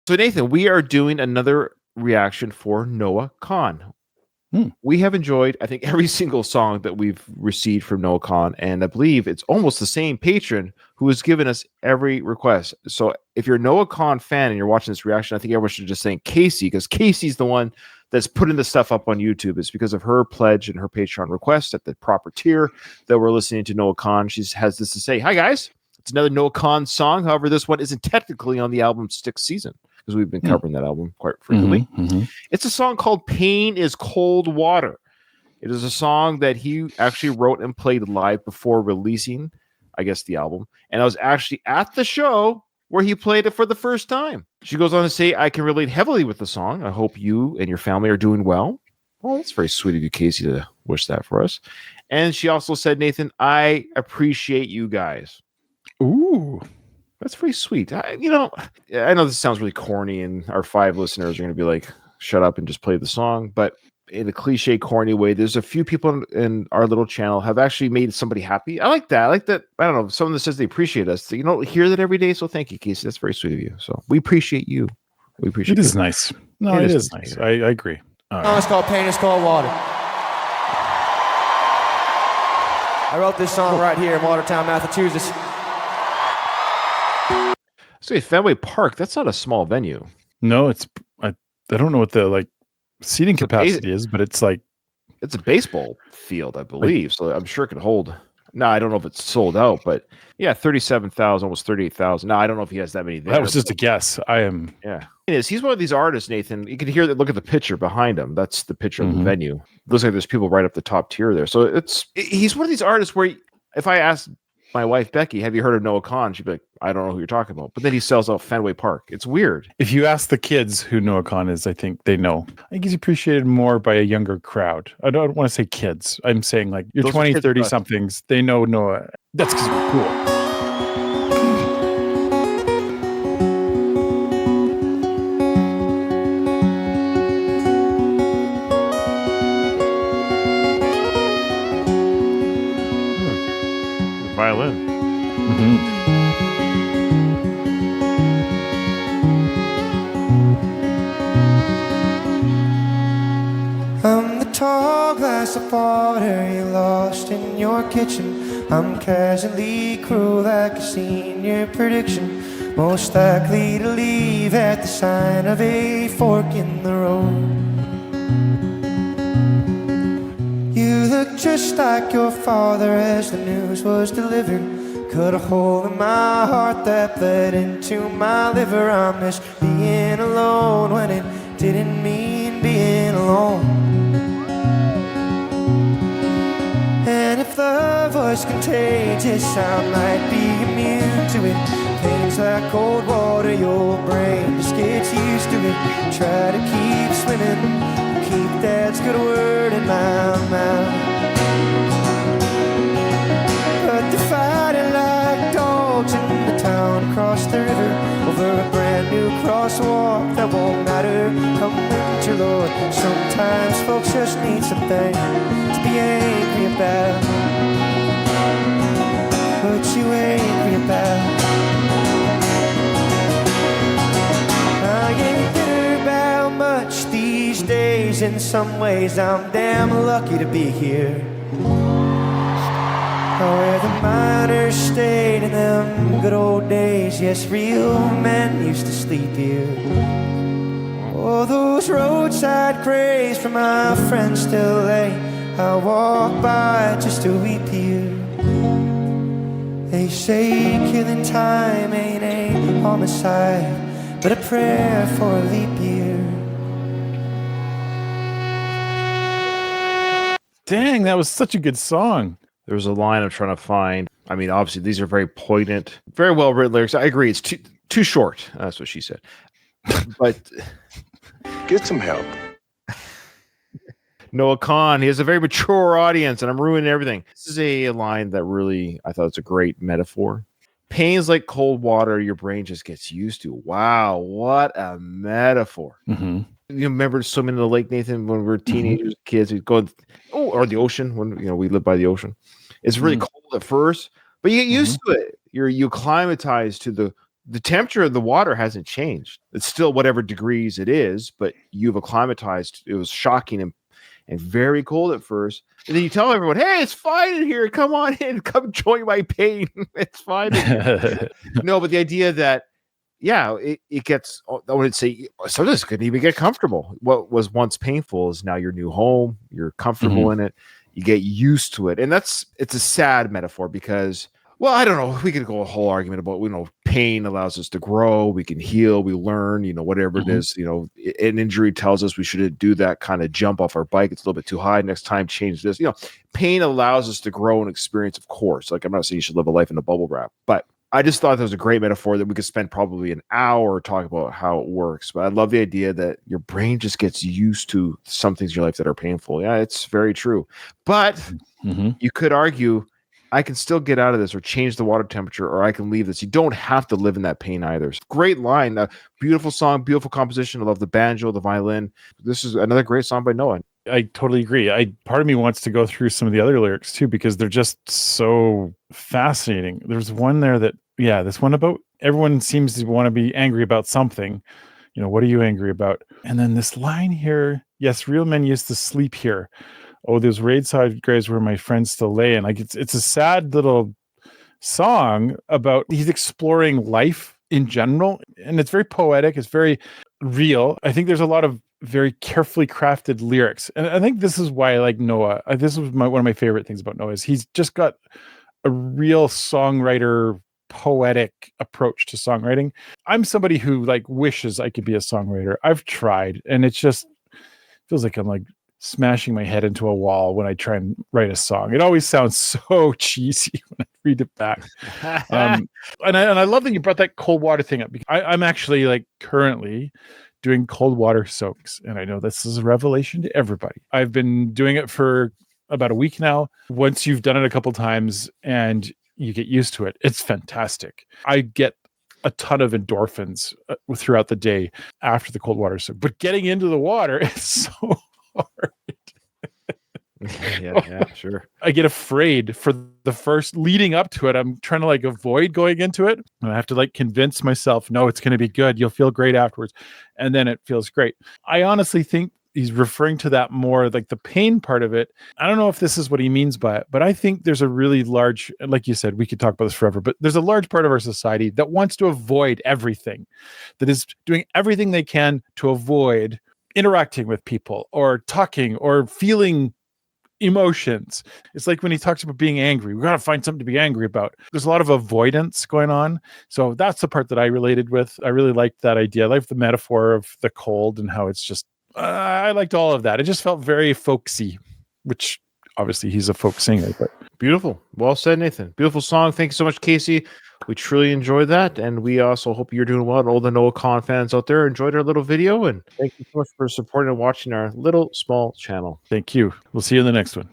So Nathan, we are doing another reaction for Noah Kahan. We have enjoyed, I think, every single song that we've received from Noah Kahan, and I believe it's almost the same patron who has given us every request. So if you're a Noah Kahan fan and you're watching this reaction, I think everyone should just thank Casey, because Casey's the one that's putting this stuff up on YouTube. It's because of her pledge and her Patreon request at the proper tier that we're listening to Noah Kahan. She has this to say: "Hi guys, it's another Noah Kahan song. However, this one isn't technically on the album Sixth Season, because we've been covering that album quite frequently. It's a song called Pain is Cold Water. It is a song that he actually wrote and played live before releasing, I guess, the album. And I was actually at the show where he played it for the first time." She goes on to say, "I can relate heavily with the song. I hope you and your family are doing well." Well, that's very sweet of you, Casey, to wish that for us. And she also said, "Nathan, I appreciate you guys." Ooh. That's pretty sweet. I know this sounds really corny, and our 5 listeners are going to be like, shut up and just play the song. But in a cliche, corny way, there's a few people in our little channel have actually made somebody happy. I like that. I don't know. Someone that says they appreciate us. You don't hear that every day. So thank you, Casey. That's very sweet of you. So we appreciate you. We appreciate it. It is nice. No, it is nice. I agree. Oh, it's called Pain is Cold Water. I wrote this song right here in Watertown, Massachusetts. So Fenway Park, that's not a small venue. No, I don't know what the seating capacity is, but it's a baseball field, I believe. So I'm sure it could hold. No, I don't know if it's sold out, but yeah, 37,000, almost 38,000. No, I don't know if he has that many there. That was just a guess. Yeah. He's one of these artists, Nathan. You can hear that. Look at the picture behind him. That's the picture of the venue. It looks like there's people right up the top tier there. So he's one of these artists where if I ask my wife, Becky, have you heard of Noah Kahan? She'd be like, I don't know who you're talking about. But then he sells out Fenway Park. It's weird. If you ask the kids who Noah Kahan is, I think they know. I think he's appreciated more by a younger crowd. I don't want to say kids. I'm saying your Those 20, 30 somethings. They know Noah. That's because we're cool. Violin. I'm the tall glass of water you lost in your kitchen. I'm casually cruel like a senior prediction. Most likely to leave at the sign of a fork in the road. You look just like your father as the news was delivered. Cut a hole in my heart that bled into my liver. I miss being alone when it didn't mean being alone. And if love was contagious, I might be immune to it. Pain's like cold water, your brain just gets used to it. Try to keep swimming, keep Dad's good word in my mouth. But they're fighting like dogs in the town across the river, over a brand new crosswalk that won't matter come winter, Lord. Sometimes folks just need something to be angry about. What you angry about? I ain't bitter about much these days. In some ways I'm damn lucky to be here, where the miners stayed in them good old days. Yes, real men used to sleep here. Oh, those roadside graves for my friends still lay. I walk by just to weep here. They say killing time ain't a homicide, but a prayer for a leap year. Dang, that was such a good song. There was a line I'm trying to find. I mean, obviously, these are very poignant, very well written lyrics. I agree. It's too short. That's what she said. But get some help. Noah Kahan, he has a very mature audience, and I'm ruining everything. This is a line that really, I thought it's a great metaphor. Pain's like cold water, your brain just gets used to. Wow, what a metaphor. You remember swimming in the lake, Nathan, when we were teenagers, kids, we'd go, or the ocean, when we live by the ocean. It's really cold at first, but you get used to it. You acclimatize to the temperature of the water hasn't changed. It's still whatever degrees it is, but you've acclimatized. It was shocking and very cold at first. And then you tell everyone, hey, it's fine in here. Come on in. Come join my pain. It's fine in here. No, but the idea that, yeah, it gets, I would say, sometimes it couldn't even get comfortable. What was once painful is now your new home. You're comfortable in it. You get used to it. And it's a sad metaphor because, well, I don't know. We could go a whole argument about, pain allows us to grow. We can heal. We learn, whatever it is, an injury tells us we shouldn't do that kind of jump off our bike. It's a little bit too high. Next time, change this. Pain allows us to grow and experience, of course. Like, I'm not saying you should live a life in a bubble wrap, but I just thought that was a great metaphor that we could spend probably an hour talking about how it works. But I love the idea that your brain just gets used to some things in your life that are painful. Yeah, it's very true. But you could argue, I can still get out of this or change the water temperature, or I can leave this. You don't have to live in that pain either. Great line. Beautiful song, beautiful composition. I love the banjo, the violin. This is another great song by Noah. I totally agree. Part of me wants to go through some of the other lyrics too, because they're just so fascinating. There's one there that, this one about everyone seems to want to be angry about something. What are you angry about? And then this line here, yes, real men used to sleep here. Oh, those roadside graves where my friends still lay. And like, it's a sad little song about, he's exploring life in general. And it's very poetic. It's very real. I think there's a lot of very carefully crafted lyrics. And I think this is why I like Noah. This was one of my favorite things about Noah is he's just got a real songwriter, poetic approach to songwriting. I'm somebody who wishes I could be a songwriter. I've tried, and it just feels like I'm smashing my head into a wall when I try and write a song. It always sounds so cheesy when I read it back. And I love that you brought that cold water thing up. Because I'm actually currently doing cold water soaks. And I know this is a revelation to everybody. I've been doing it for about a week now. Once you've done it a couple times and you get used to it, it's fantastic. I get a ton of endorphins throughout the day after the cold water soak. But getting into the water is so hard. yeah, sure. I get afraid for the first leading up to it. I'm trying to avoid going into it. And I have to convince myself, no, it's going to be good. You'll feel great afterwards. And then it feels great. I honestly think he's referring to that more the pain part of it. I don't know if this is what he means by it, but I think there's a really large, like you said, we could talk about this forever, but there's a large part of our society that wants to avoid everything, that is doing everything they can to avoid interacting with people or talking or feeling emotions. It's like when he talks about being angry, we got to find something to be angry about. There's a lot of avoidance going on. So that's the part that I related with. I really liked that idea. I liked the metaphor of the cold and how it's just, I liked all of that. It just felt very folksy, which obviously he's a folk singer, but beautiful. Well said, Nathan. Beautiful song. Thank you so much, Casey. We truly enjoyed that. And we also hope you're doing well. And all the Noah Kahan fans out there enjoyed our little video. And thank you so much for supporting and watching our little small channel. Thank you. We'll see you in the next one.